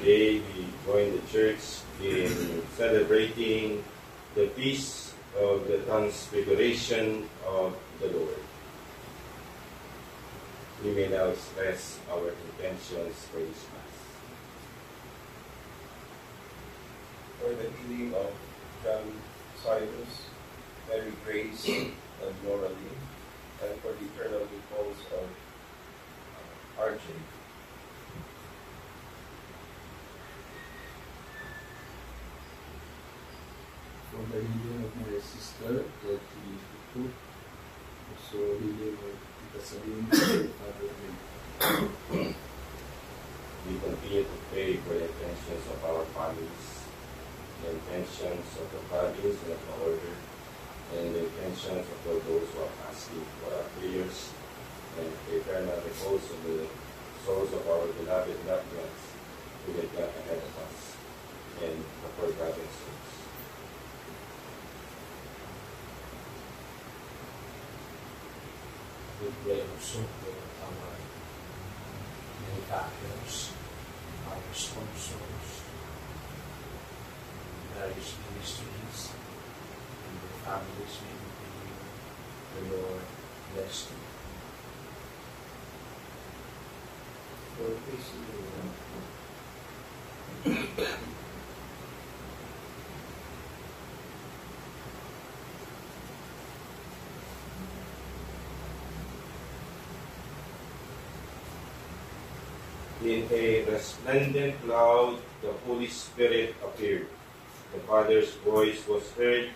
Today we join the church in celebrating the feast of the Transfiguration of the Lord. We may now express our intentions for this Mass. For the healing of John Cyrus, Mary Grace, and Noraline, and for the eternal repose of RJ. For the healing of my sister, that we took, also healing of Tita Saline, Father Ray. We continue to pray for the intentions of our families, the intentions of the province and of the order, and the intentions of all those who are asking for our prayers, and the eternal repose of the souls of our beloved loved ones who will come ahead of us, and the forgotten souls. We pray also for our benefactors, our sponsors, various ministries, and the families may be believe the Lord bless them. For peace in the world. In a resplendent cloud, the Holy Spirit appeared. The Father's voice was heard,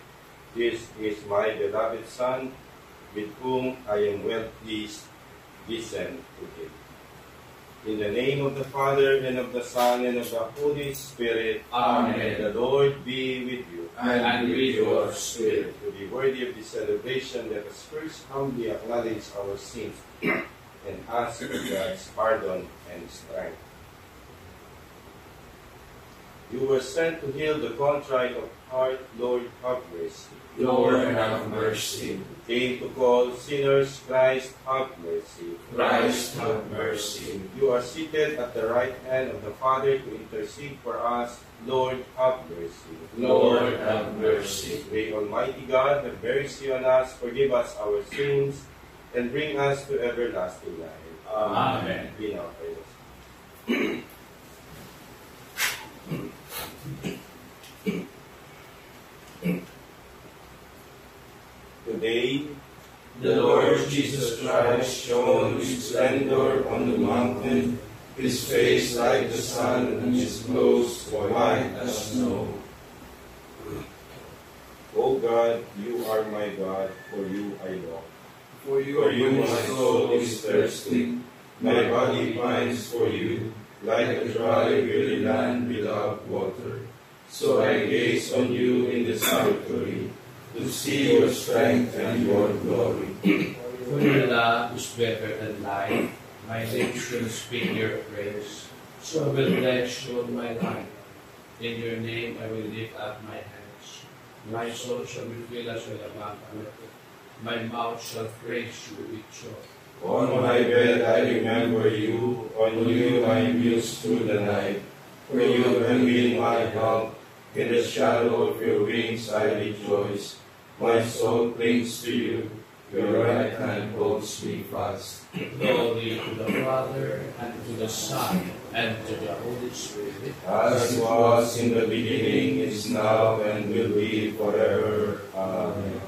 "This is my beloved Son, with whom I am well pleased. Listen to him." In the name of the Father, and of the Son, and of the Holy Spirit. Amen. The Lord be with you. And with your spirit. To be worthy of this celebration, let us first humbly acknowledge our sins and ask for God's pardon and strength. You were sent to heal the contrite of heart. Lord, have mercy. Lord, have mercy. Came to call sinners. Christ, have mercy. Christ, have mercy. You are seated at the right hand of the Father to intercede for us. Lord, have mercy. Lord, have mercy. May Almighty God have mercy on us, forgive us our sins, and bring us to everlasting life. Amen. Be now praised. Today, The Lord Jesus Christ shone with splendor on the mountain, his face like the sun, and his clothes white as snow. O God, you are my God, for you I long. For you my soul is thirsty, my body pines for you, like a dry, weary land without water. So I gaze on you in the sanctuary, to see your strength and your glory. For your love is better than life, my lips will speak your praise. So I will bless you all my life. In your name I will lift up my hands. My soul shall be filled as with a banquet. My mouth shall praise you with joy. On my bed I remember you, on you I muse through the night. For you have been my help, in the shadow of your wings I rejoice. My soul clings to you, your right hand holds me fast. Glory to the Father, and to the Son, and to the Holy Spirit. As it was in the beginning, is now, and will be forever. Amen.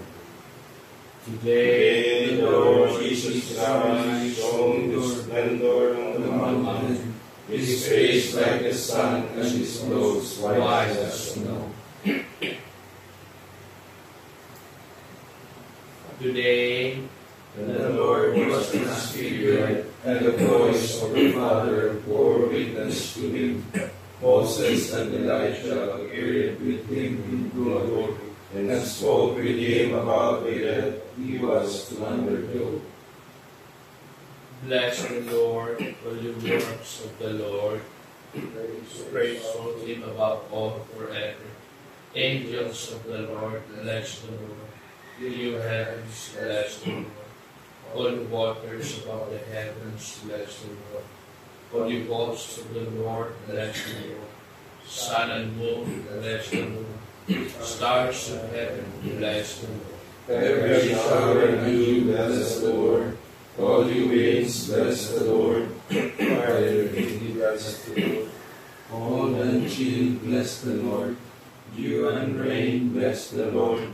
Today, The Lord Jesus Christ shone with splendor on the mountain, his face like the sun, and his clothes white as snow. Today, The Lord was transfigured, and the voice of the Father bore witness to him. Moses and Elijah appeared with him in glory, and spoke with him about the death he was to undergo. bless the Lord for the works of the Lord. Praise him above all forever. Angels of the Lord, bless the Lord. You heavens, bless the Lord. All waters above the heavens, bless the Lord. Holy Ghost of the Lord, bless the Lord. Sun and moon, bless the Lord. Stars of heaven, bless the Lord. Every shower and dew, bless the Lord. All you winds, bless the Lord. Fire, bless the Lord. All and chill, bless the Lord. Dew and rain, bless the Lord.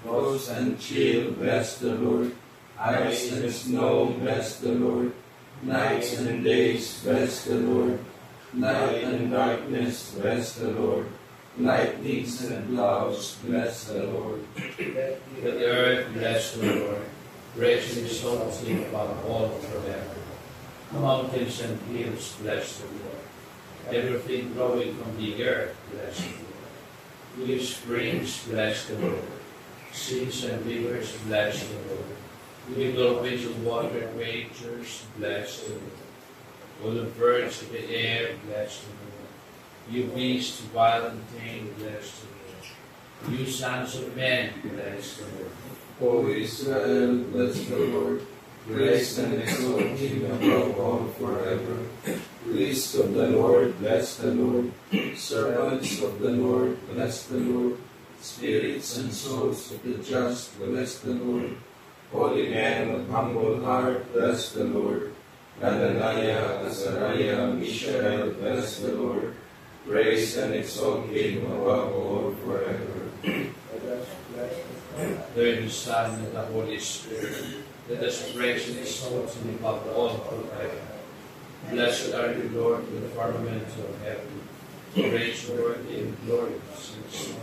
Frost and chill, bless the Lord. Ice and snow, bless the Lord. Nights and days, bless the Lord. Night and darkness, bless the Lord. Lightnings and clouds, bless the Lord. The earth, bless the Lord. Rich and exalted above all forever. The mountains and hills, bless the Lord. Everything growing from the earth, bless the Lord. Blue springs, bless the Lord. Seas and rivers, bless the Lord. Little winds of water creatures, bless the Lord. All the birds of the air, bless the Lord. You beasts wild and tame, bless the Lord. You sons of men, bless the Lord. O Israel, bless the Lord. Praise and exalt him above all forever. Priests of the Lord, bless the Lord. Servants of the Lord, bless the Lord. Spirits and souls of the just, bless the Lord. Holy men of humble heart, bless the Lord. Adonaiah, Azariah, Mishael, bless the Lord. Praise and exalt him above all forever. Learn the Son and the Holy Spirit. Let us praise and exalt him above all forever. Blessed are you, Lord, in the firmament of heaven. Praiseworthy and glorious and exalted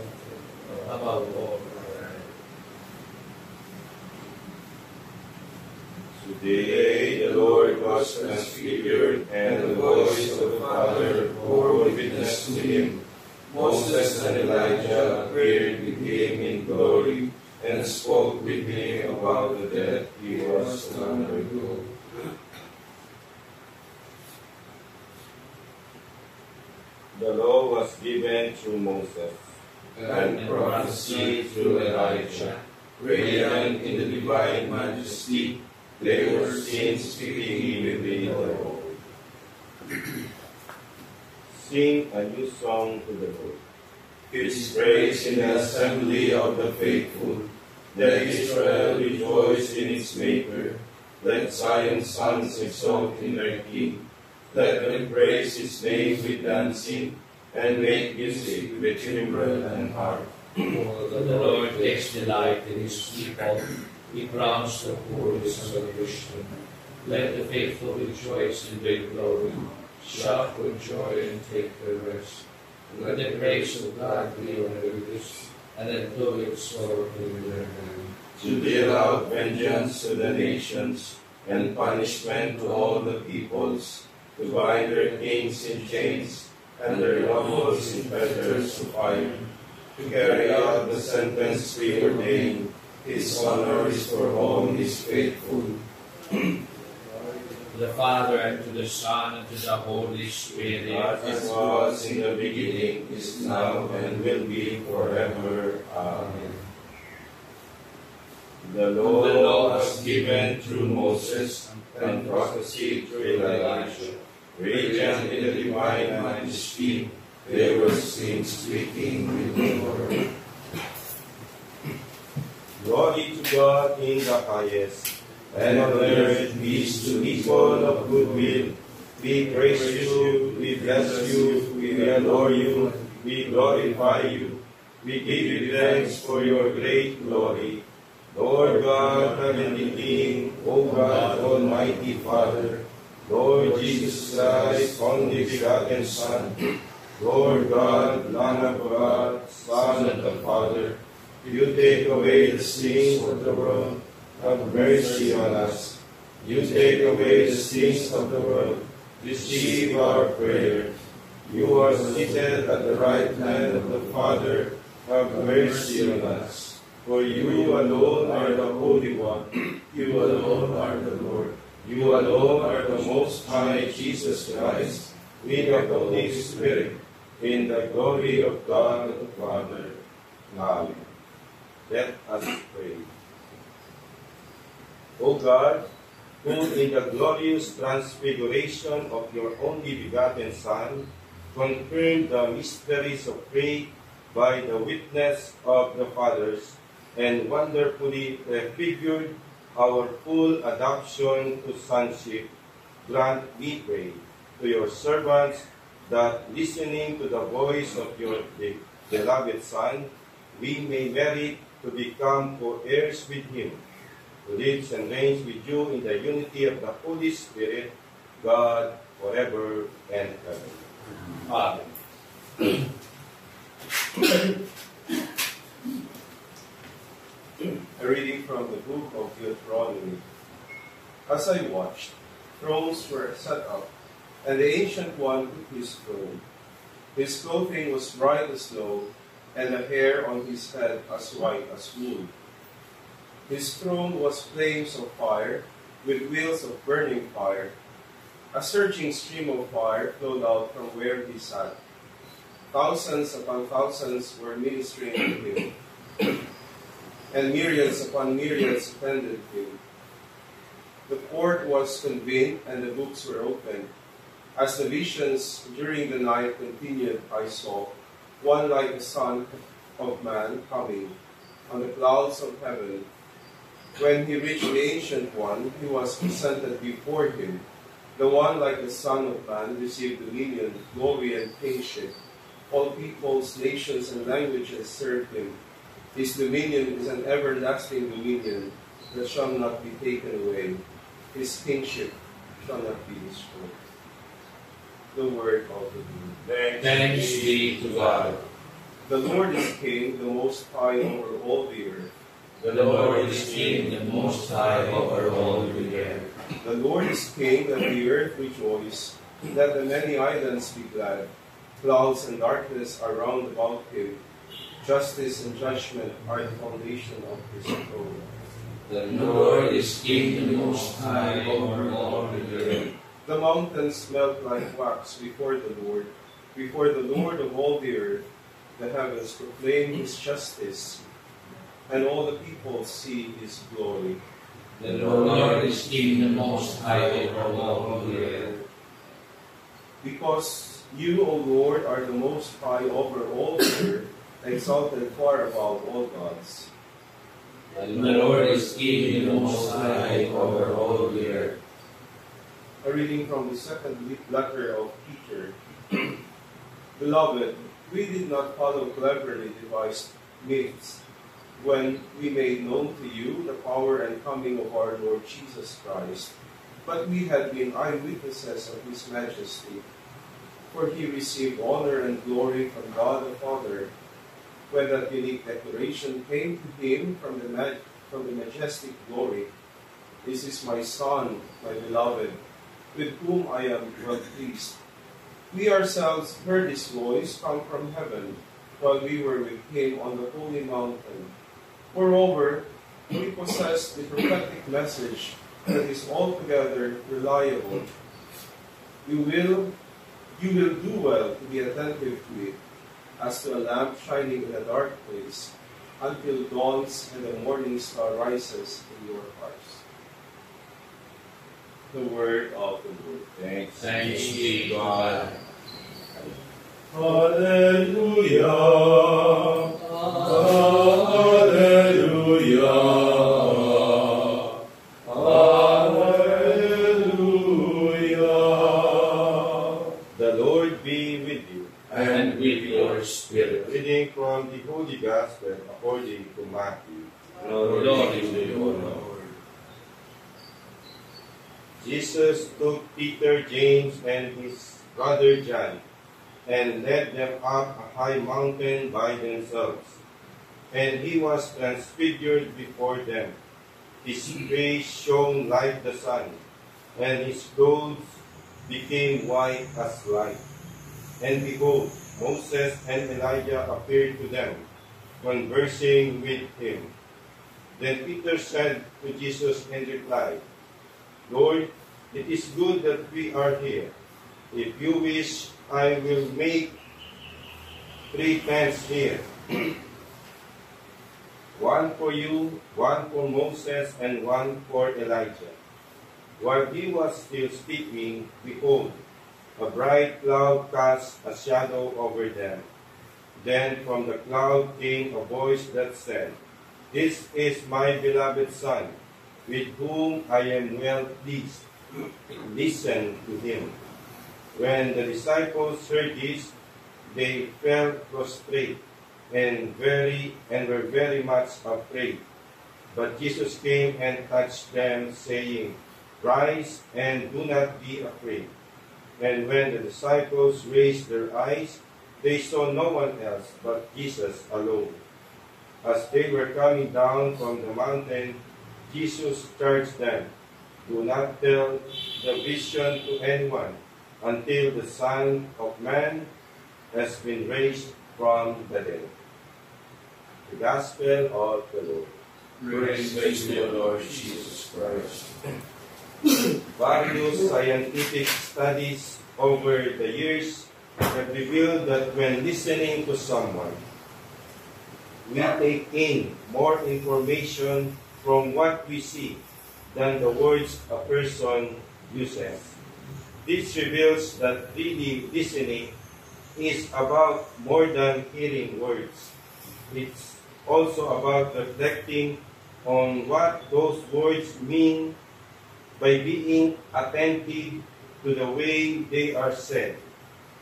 above all forever. Today the Lord was transfigured, and the voice of the Father bore witness to him. Moses and Elijah appeared with him in glory, and spoke with him about the death he was to undergo. The law was given through Moses, And prophecy through Elijah. Radiant in the divine majesty, they were seen speaking within the law. sing a new song to the Lord. Its praise in the assembly of the faithful. Let Israel rejoice in its Maker. Let Zion's sons exult in their King. Let them praise his name with dancing, and make music with timbrel and harp. The Lord takes delight in his people. He crowns the poor with salvation. Let the faithful rejoice in great glory. Shout with joy and take their rest. Let the praise of God be on their lips, and let glorious sword in their hand. To deal out vengeance to the nations, and punishment to all the peoples, to bind their kings in chains, and their nobles in fetters of iron, to carry out the sentence preordained. His honor is for all his faithful. To the Father, and to the Son, and to the Holy Spirit. As was in the beginning, is now, and will be forever. Amen. The law was given through Moses, and prophecy through Elijah. Radiant in the divine majesty, they were seen speaking with the Lord. Glory to God in the highest, And on earth peace to people of good will. we praise you, we bless you, we adore you, we glorify you. We give you thanks for your great glory. Lord God, Heavenly King, O God, Almighty Father, Lord Jesus Christ, only begotten Son, Lord God, Lamb of God, Son of the Father, you take away the sins of the world. Have mercy on us. You take away the sins of the world. Receive our prayer. You are seated at the right hand of the Father. Have mercy on us. For you alone are the Holy One. You alone are the Lord. You alone are the Most High Jesus Christ, with the Holy Spirit, in the glory of God the Father. Amen. Let us pray. O God, who in the glorious transfiguration of your only begotten Son confirmed the mysteries of faith by the witness of the fathers, and wonderfully prefigured our full adoption to sonship, grant, we pray, to your servants that, listening to the voice of your beloved Son, we may merit to become co-heirs with him, who lives and reigns with you in the unity of the Holy Spirit, God, forever and ever. Amen. A reading from the book of Deuteronomy. As I watched, thrones were set up, and the Ancient One took his throne. His clothing was bright as snow, and the hair on his head as white as wool. His throne was flames of fire, with wheels of burning fire. A surging stream of fire flowed out from where he sat. Thousands upon thousands were ministering to him, and myriads upon myriads attended him. The court was convened, and the books were opened. As the visions during the night continued, I saw one like the Son of Man coming on the clouds of heaven. When he reached the Ancient One, he was presented before him. The one like the Son of Man received dominion, glory, and kingship. All peoples, nations, and languages served him. His dominion is an everlasting dominion that shall not be taken away. His kingship shall not be destroyed. The word of the Lord. Thanks be to God. The Lord is King, the Most High over all the earth. The Lord is King, the Most High over all the earth. The Lord is King, let the earth rejoice. Let the many islands be glad. Clouds and darkness are round about him. Justice and judgment are the foundation of his throne. The Lord is King, the Most High over all the earth. The mountains melt like wax before the Lord of all the earth. The heavens proclaim his justice, and all the people see his glory. The Lord is King, the Most High over all the earth. Because you, O Lord, are the Most High over all the earth, exalted far above all gods. The Lord is King, the Most High over all the earth. A reading from the second letter of Peter. Beloved, we did not follow cleverly devised myths when we made known to you the power and coming of our Lord Jesus Christ, but we had been eyewitnesses of his majesty. For he received honor and glory from God the Father when that unique declaration came to him from the majestic glory. This is my Son, my beloved, with whom I am well pleased. We ourselves heard his voice come from heaven while we were with him on the holy mountain. Moreover, we possess the prophetic message that is altogether reliable. You will do well to be attentive to it, as to a lamp shining in a dark place, until dawns and the morning star rises in your hearts. The word of the Lord. Thanks be to God. Hallelujah. Hallelujah. Hallelujah. The Lord be with you. And with your spirit. Reading from the Holy Gospel according to Matthew. Glory to you, O Lord. Jesus took Peter, James, and his brother John, and led them up a high mountain by themselves. And he was transfigured before them. His face shone like the sun, and his clothes became white as light. And behold, Moses and Elijah appeared to them, conversing with him. Then Peter said to Jesus in reply, Lord, it is good that we are here. If you wish, I will make 3 tents here. One for you, one for Moses, and one for Elijah. While he was still speaking, behold, a bright cloud cast a shadow over them. Then from the cloud came a voice that said, "This is my beloved Son, with whom I am well pleased. Listen to him." When the disciples heard this, they fell prostrate and were very much afraid. But Jesus came and touched them, saying, "Rise and do not be afraid." And when the disciples raised their eyes, they saw no one else but Jesus alone. As they were coming down from the mountain, Jesus charged them, "Do not tell the vision to anyone until the Son of Man has been raised from the dead." The Gospel of the Lord. Praise to you, Lord Jesus Christ. Various scientific studies over the years have revealed that when listening to someone, we take in more information from what we see than the words a person uses. This reveals that really listening is about more than hearing words. It's also about reflecting on what those words mean by being attentive to the way they are said,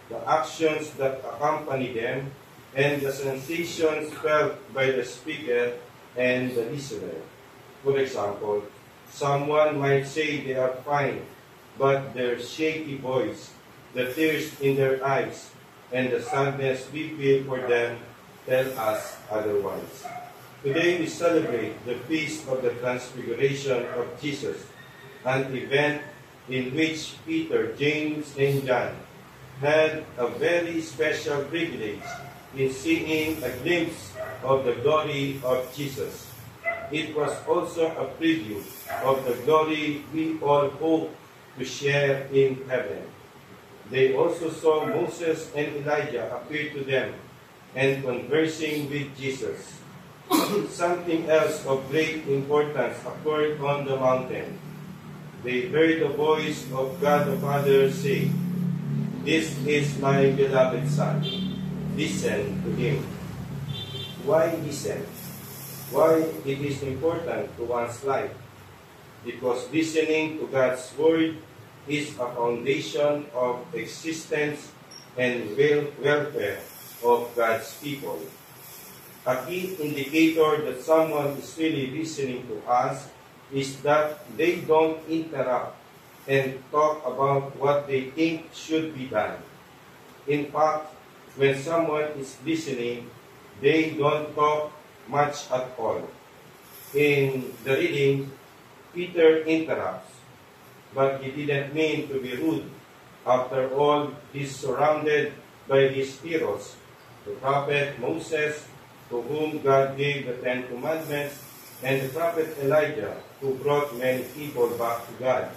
the actions that accompany them, and the sensations felt by the speaker and the listener. For example, someone might say they are fine, but their shaky voice, the tears in their eyes, and the sadness we feel for them tell us otherwise. Today we celebrate the Feast of the Transfiguration of Jesus, an event in which Peter, James, and John had a very special privilege in seeing a glimpse of the glory of Jesus. It was also a preview of the glory we all hope to share in heaven. They also saw Moses and Elijah appear to them and conversing with Jesus. Something else of great importance occurred on the mountain. They heard the voice of God the Father say, "This is my beloved Son. Listen to him." Why listen? Why it is important to one's life? Because listening to God's Word is a foundation of existence and welfare of God's people. A key indicator that someone is really listening to us is that they don't interrupt and talk about what they think should be done. In fact, when someone is listening, they don't talk much at all. In the reading, Peter interrupts, but he didn't mean to be rude. After all, he's surrounded by his heroes, the prophet Moses, to whom God gave the Ten Commandments, and the prophet Elijah, who brought many people back to God.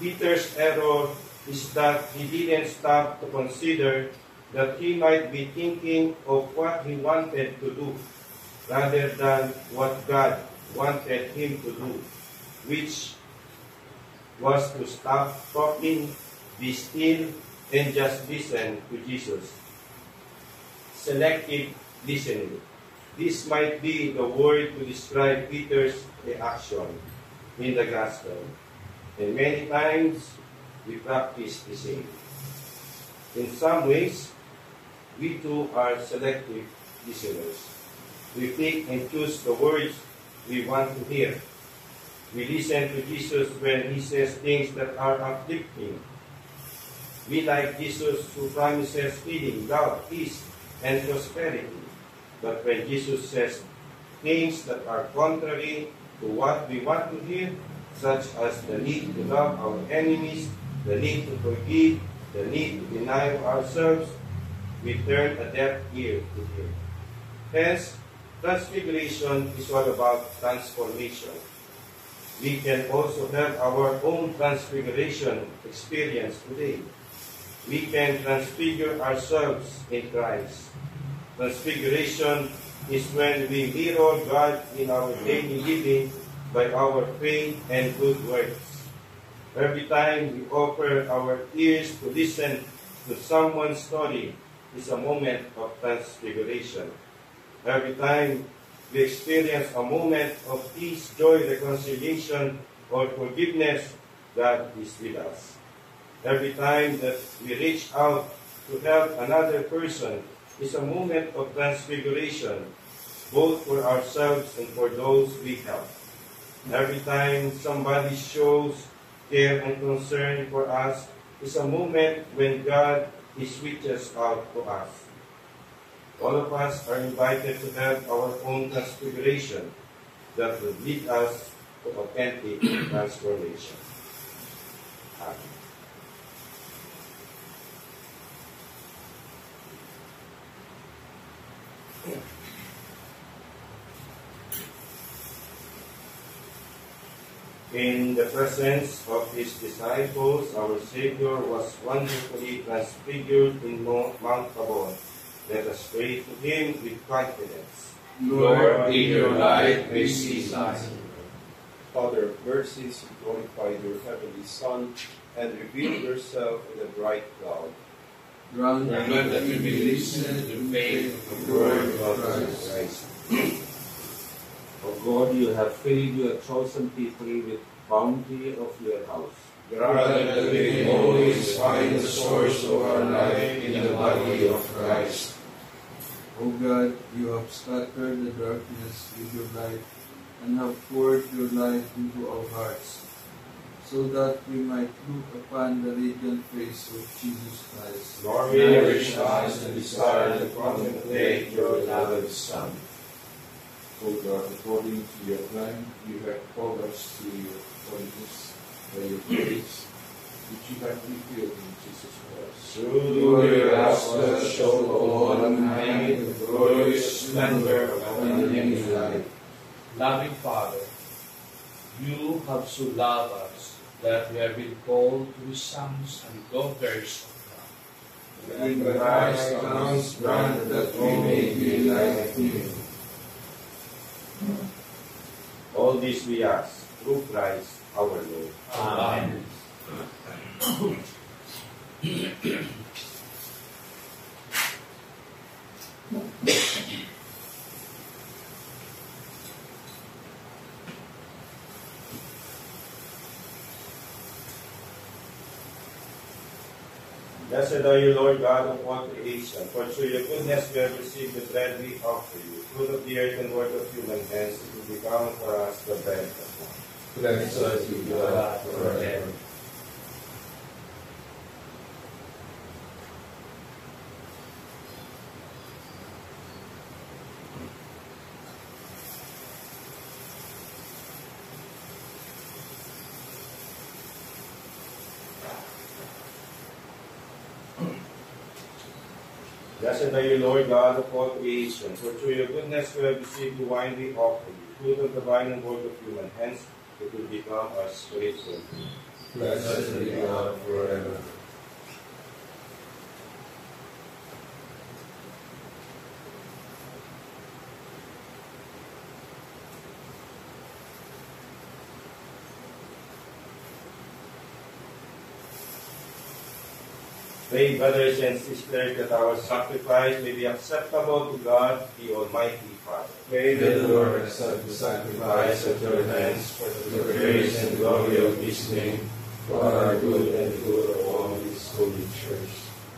Peter's error is that he didn't stop to consider that he might be thinking of what he wanted to do, rather than what God wanted him to do, which was to stop talking, be still, and just listen to Jesus. Selective listening. This might be the word to describe Peter's reaction in the Gospel. And many times, we practice the same. In some ways, we too are selective listeners. We pick and choose the words we want to hear. We listen to Jesus when he says things that are uplifting. We like Jesus who promises healing, love, peace, and prosperity. But when Jesus says things that are contrary to what we want to hear, such as the need to love our enemies, the need to forgive, the need to deny ourselves, we turn a deaf ear to him. Hence, transfiguration is all about transformation. We can also have our own transfiguration experience today. We can transfigure ourselves in Christ. Transfiguration is when we mirror God in our daily living by our faith and good works. Every time we offer our ears to listen to someone's story is a moment of transfiguration. Every time we experience a moment of peace, joy, reconciliation, or forgiveness, God is with us. Every time that we reach out to help another person is a moment of transfiguration, both for ourselves and for those we help. Every time somebody shows care and concern for us is a moment when God is reaches out to us. All of us are invited to have our own transfiguration that will lead us to authentic transformation. Amen. In the presence of his disciples, our Savior was wonderfully transfigured in Mount Tabor. Let us pray to him with confidence. Lord, in your light we see light. Father of mercies, you glorified your heavenly Son and revealed yourself in a bright cloud. Grant Grant that we may listen to the faith of the word of Christ. O God, you have filled your chosen people with bounty of your house. Grant that we may always find the source of our life in the body of Christ. O God, you have scattered the darkness with your light and have poured your light into our hearts, so that we might look upon the radiant face of Jesus Christ. Lord, Nourish us and desire to contemplate your beloved Son. O God, according to your plan, you have called us to your holiness by your grace, which you have revealed in Jesus Christ. Through your gospel show all mankind the glorious splendor of unending light. Loving Father, you have so loved us that we have been called to be sons and daughters of God. And by Christ comes, grant that we may be like him. all this we ask through Christ our Lord. Amen. Blessed are you, Lord God of all creation, for through your goodness we have received the bread we offer you, fruit of the earth and work of human hands, it will become for us the bread of life. Blessed be God forever. Blessed are you, Lord God of all creation, for through your goodness we have received the wine we offer you, fruit of the vine and work of human hands, it will become our spiritual food. Blessed be God forever. Pray, brothers and sisters, that our sacrifice may be acceptable to God, the Almighty Father. May the Lord accept the sacrifice at your hands for the praise and glory of his name, for our good and the good of all his holy church.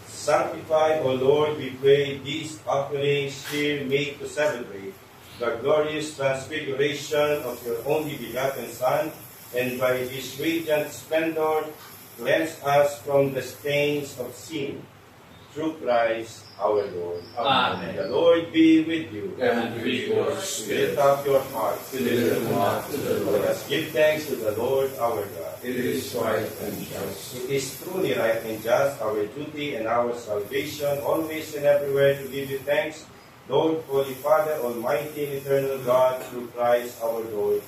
Sanctify, O Lord, we pray, these offerings here made to celebrate the glorious transfiguration of your only begotten Son, and by his radiant splendor, cleanse us from the stains of sin. Through Christ our Lord. Amen. The Lord be with you. And with your spirit, Lift up your hearts. lift them up to the Let Lord. us give thanks to the Lord our God. It is right and just. It is truly right and just, our duty and our salvation, always and everywhere to give you thanks, Lord, Holy Father, Almighty and Eternal God, through Christ our Lord.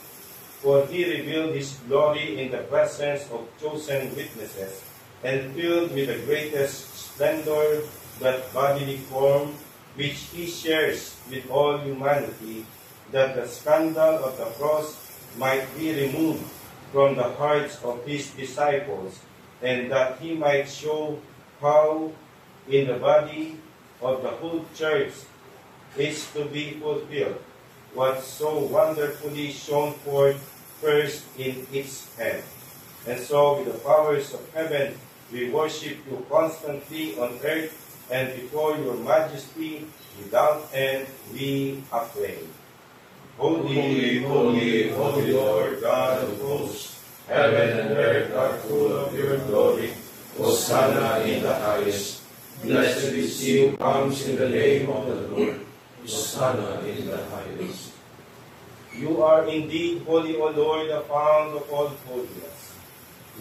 For he revealed his glory in the presence of chosen witnesses, and filled with the greatest splendor that bodily form which he shares with all humanity, that the scandal of the cross might be removed, from the hearts of his disciples, and that he might show how in the body of the whole church is to be fulfilled what so wonderfully shone forth first in its head. And so with the powers of heaven we worship you constantly on earth, and before your majesty without end we acclaim. Holy, holy, holy Lord God of hosts, heaven and earth are full of your glory. Hosanna in the highest. Blessed is he who comes in the name of the Lord. Hosanna in the highest. You are indeed holy, O Lord, the fount of all holiness.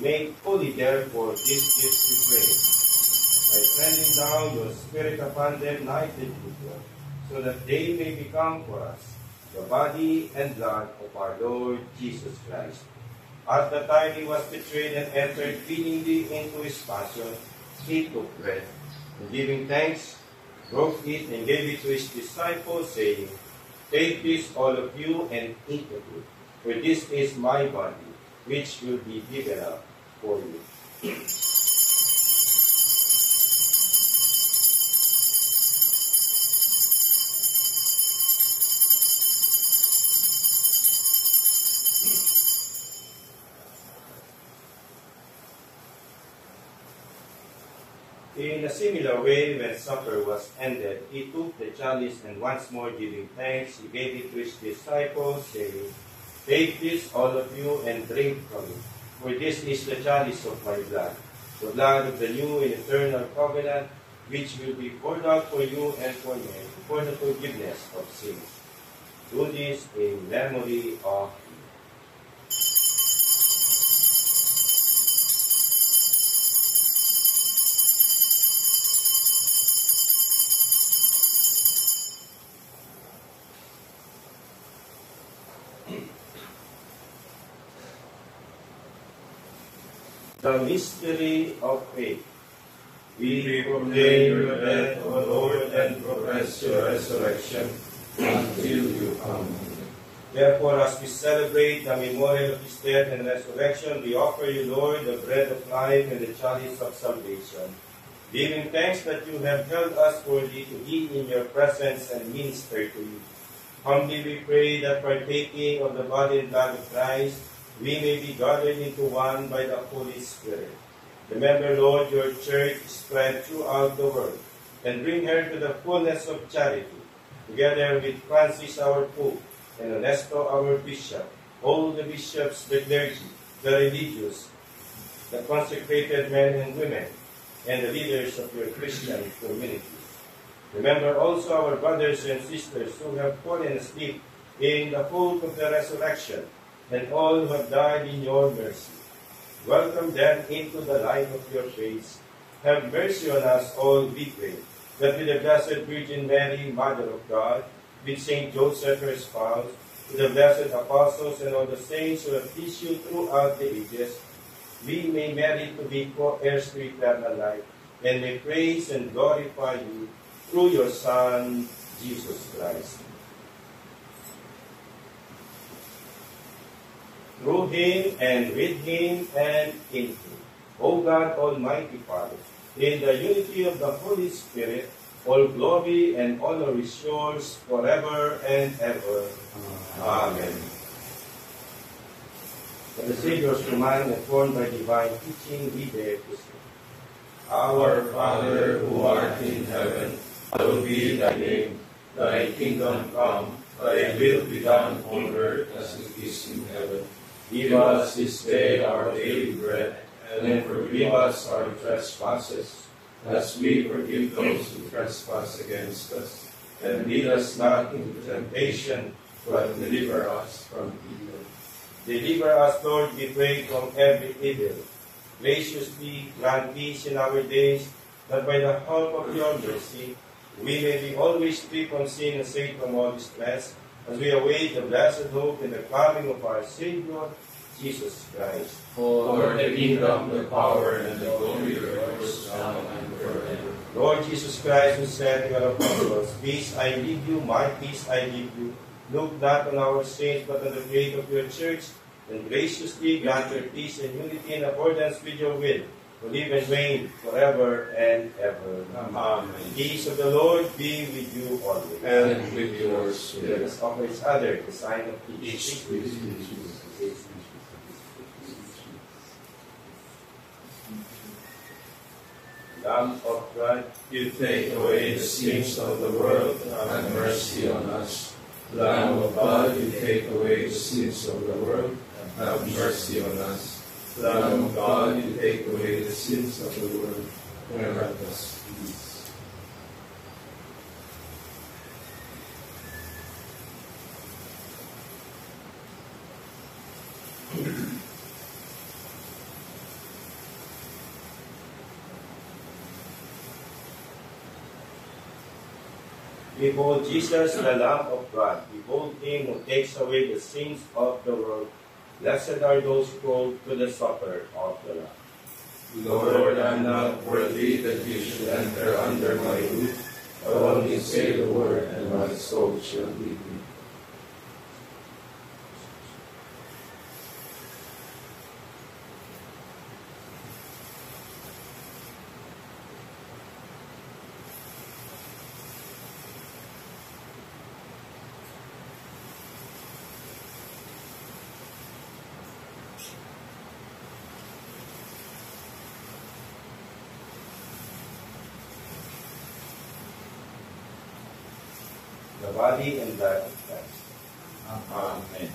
Make holy, therefore, this gift, we pray, by sending down your Spirit upon them night and day, so that they may become for us the body and blood of our Lord Jesus Christ. At the time he was betrayed and entered willingly into his passion, he took bread, and giving thanks, broke it and gave it to his disciples, saying, Take this, all of you, and eat of it, for this is my body, which will be given up for you. In a similar way, when supper was ended, he took the chalice, and once more giving thanks, he gave it to his disciples, saying, Take this, all of you, and drink from it, for this is the chalice of my blood, the blood of the new and eternal covenant, which will be poured out for you and for men, for the forgiveness of sins. Do this in memory of me. The mystery of faith. We proclaim your death, O Lord, and profess your resurrection until you come. Therefore, as we celebrate the memorial of his death and resurrection, we offer you, Lord, the bread of life and the chalice of salvation, giving thanks that you have held us worthy to be in your presence and minister to you. Humbly we pray that partaking of the body and blood of Christ, we may be gathered into one by the Holy Spirit. Remember, Lord, your church spread throughout the world, and bring her to the fullness of charity, together with Francis our Pope, and Ernesto our Bishop, all the bishops, the clergy, the religious, the consecrated men and women, and the leaders of your Christian community. Remember also our brothers and sisters who have fallen asleep in the hope of the resurrection, and all who have died in your mercy. Welcome them into the light of your face. Have mercy on us all, we pray, that with the Blessed Virgin Mary, Mother of God, with Saint Joseph, her spouse, with the blessed apostles and all the saints who have pleased you throughout the ages, we may merit to be co-heirs to eternal life, and may praise and glorify you through your Son, Jesus Christ. Through him, and with him, and in him, O God, Almighty Father, in the unity of the Holy Spirit, all glory and honor is yours forever and ever. Amen. By the Savior's command, and formed by divine teaching, we dare to say, Our Father, who art in heaven, hallowed be thy name. Thy kingdom come, thy will be done on earth as it is in heaven. Give us this day our daily bread, and forgive us our trespasses, as we forgive those who trespass against us. And lead us not into temptation, but deliver us from evil. Deliver us, Lord, we pray, from every evil. Graciously grant peace in our days, that by the help of your mercy, we may be always free from sin and safe from all distress, as we await the blessed hope and the coming of our Savior, Jesus Christ. For the kingdom, the power, and the glory are yours now and forever. Lord Jesus Christ, who said to your apostles, Peace I leave you, my peace I give you. Look not on our sins, but on the faith of your church, and graciously grant your peace and unity in accordance with your will, who live and reign forever and ever. Amen. The peace of the Lord be with you always. And with yours, Let us offer each other the sign of Peace. peace. Lamb of God, You take away the sins of the world, have mercy on us. Lamb of God, you take away the sins of the world, have mercy on us. Lamb of God, you take away the sins of the world, grant us peace. behold Jesus, the Lamb of God. Behold him who takes away the sins of the world. Blessed are those called to the supper of the Lamb. Lord, I am not worthy that you should enter under my roof, but only say the word, and my soul shall be healed. The body and blood of Christ. Amen.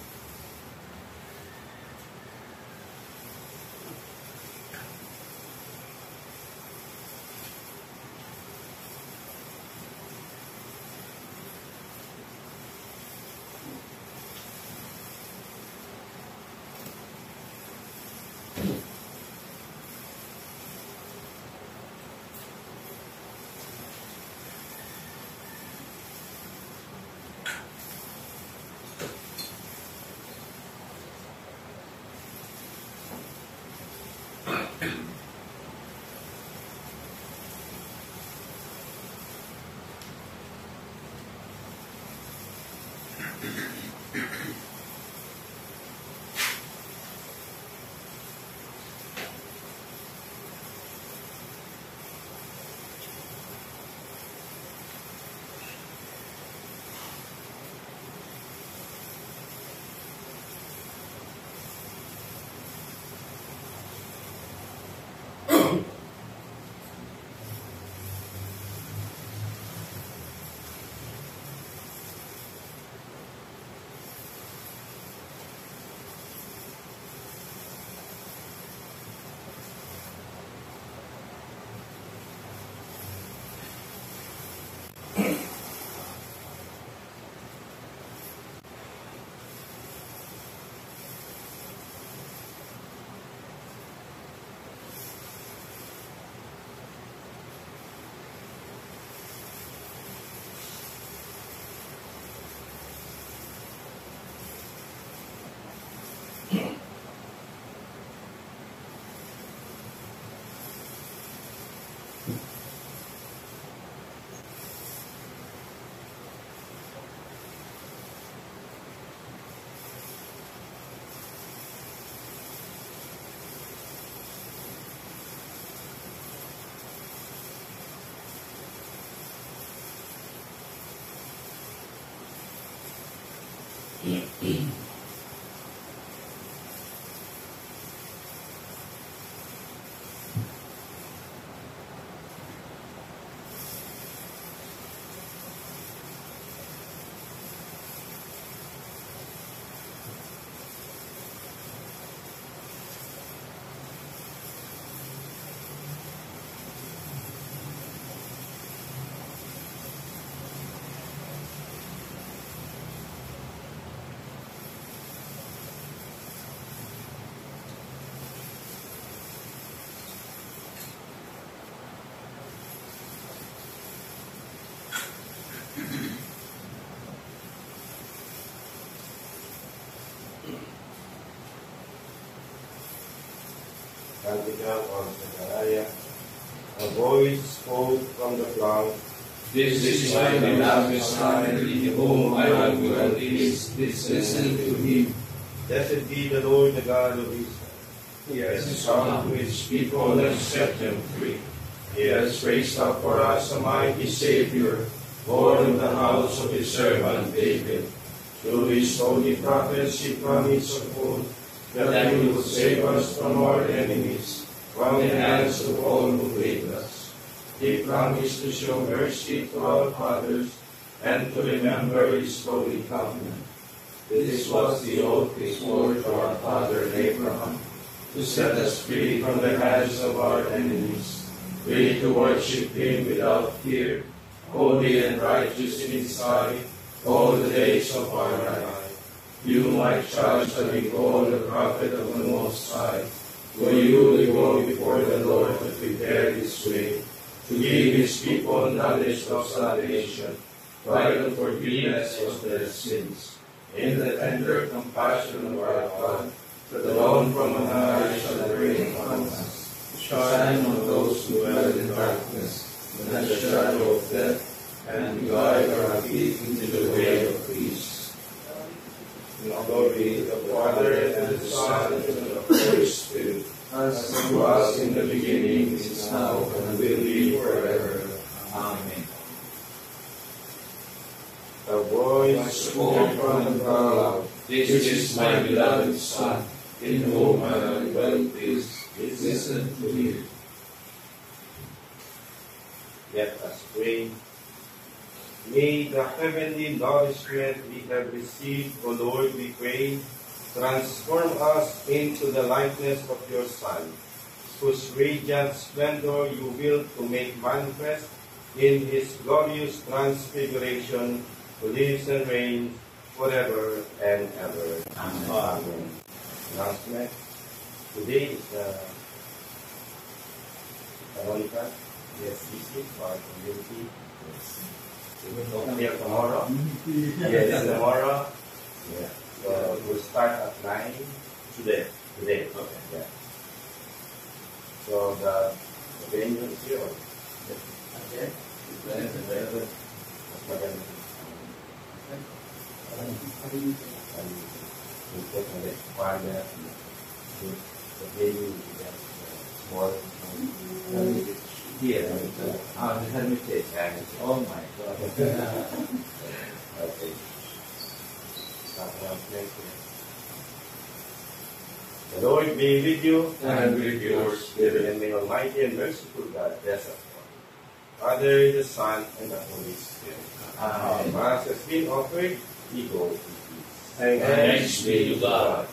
Canticle of Zechariah. A voice spoke from the cloud. This is my beloved Son, in whom I am well pleased. Listen to him. Blessed be the Lord, the God of Israel. He has come to his people and set them free. He has raised up for us a mighty Savior, born in the house of his servant David. Through his holy prophets he promised of old that he will save us from our enemies, from the hands of all who hate us. He promised to show mercy to our fathers and to remember his holy covenant. This was the oath he swore to our father Abraham, to set us free from the hands of our enemies, free to worship him without fear, holy and righteous in his sight, all the days of our life. You, my child, shall be called the prophet of the Most High, for you will go before the Lord to prepare his way, to give his people knowledge of salvation, by the forgiveness of their sins. In the tender compassion of our God, the dawn from on high shall rain upon us, shine on those who dwell in darkness, and the shadow of death, and guide our feet into the way of peace. Glory to the Father, and the Son, and the Holy Spirit, as it was in the beginning, is now, and will be forever. Amen. The voice spoke from the cloud. This is my beloved Son, in whom I am well pleased. Listen to him. Let us pray. May the heavenly nourishment we have received, O Lord, we pray, transform us into the likeness of your Son, whose radiant splendor you will to make manifest in his glorious transfiguration, who lives and reigns forever and ever. Amen. Amen. Announcement. Today is Veronica. Yes, visit for our community. We will come here tomorrow. Yes, tomorrow. Yeah. So we'll start at 9 today. Okay. Yeah. So the venue is here. Okay. Here, the hermitage. Oh my God. Okay. The Lord be with you And with your spirit. and may Almighty and merciful God bless us all. Father, the Son, and the Holy Spirit. Amen. Mass has been offered. We go in peace. Thanks be to God.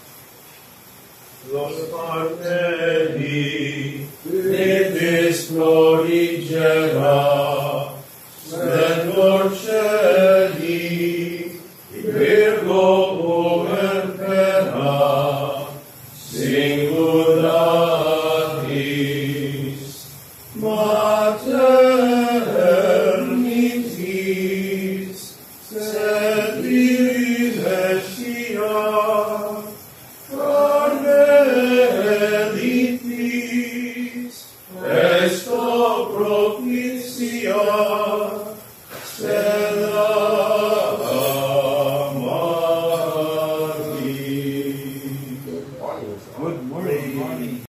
Los Parteni, with his glory Jera, splendor Sheli, Virgo over Pera, singularis, maternitis, sed Ecclesia, Carmelitis, esto propicia,